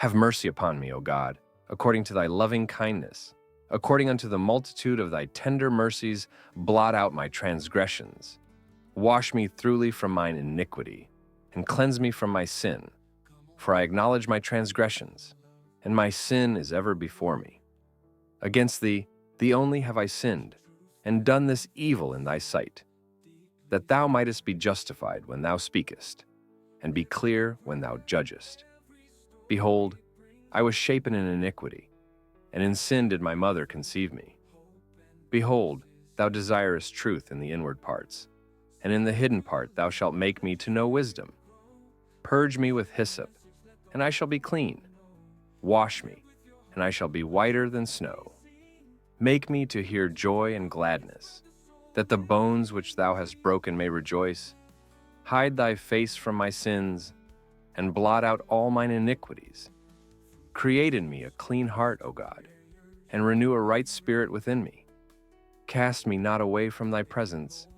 Have mercy upon me, O God, according to thy loving kindness. According unto the multitude of thy tender mercies, blot out my transgressions. Wash me thoroughly from mine iniquity, and cleanse me from my sin. For I acknowledge my transgressions, and my sin is ever before me. Against thee only have I sinned, and done this evil in thy sight, that thou mightest be justified when thou speakest, and be clear when thou judgest. Behold, I was shapen in iniquity, and in sin did my mother conceive me. Behold, thou desirest truth in the inward parts, and in the hidden part thou shalt make me to know wisdom. Purge me with hyssop, and I shall be clean. Wash me, and I shall be whiter than snow. Make me to hear joy and gladness, that the bones which thou hast broken may rejoice. Hide thy face from my sins, and blot out all mine iniquities. Create in me a clean heart, O God, and renew a right spirit within me. Cast me not away from thy presence,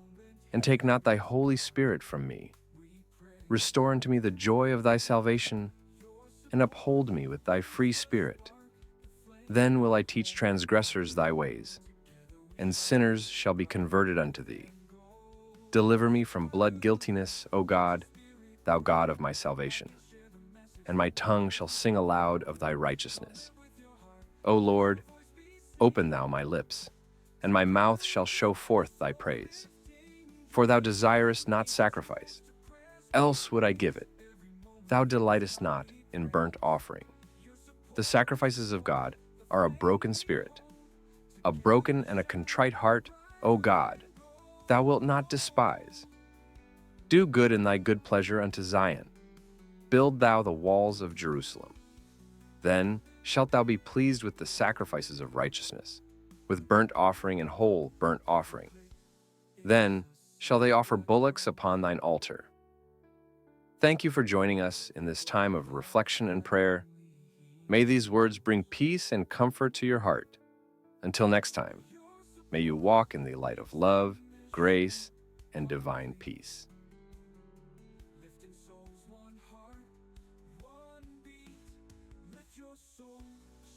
and take not thy Holy Spirit from me. Restore unto me the joy of thy salvation, and uphold me with thy free spirit. Then will I teach transgressors thy ways, and sinners shall be converted unto thee. Deliver me from blood guiltiness, O God, thou God of my salvation, and my tongue shall sing aloud of thy righteousness. O Lord, open thou my lips, and my mouth shall show forth thy praise. For thou desirest not sacrifice, else would I give it. Thou delightest not in burnt offering. The sacrifices of God are a broken spirit. A broken and a contrite heart, O God, thou wilt not despise. Do good in thy good pleasure unto Zion. Build thou the walls of Jerusalem. Then shalt thou be pleased with the sacrifices of righteousness, with burnt offering and whole burnt offering. Then shall they offer bullocks upon thine altar. Thank you for joining us in this time of reflection and prayer. May these words bring peace and comfort to your heart. Until next time, may you walk in the light of love, grace, and divine peace. Lifting souls, one heart, one beat. Let your soul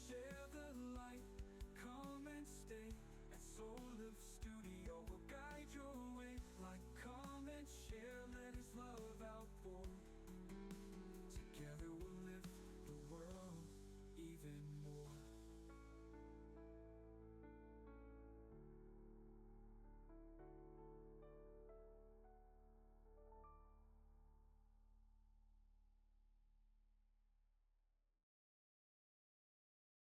share the light. Come and stay at Soullift Studio. We'll guide your way. Like, comment, share, let His love outpour.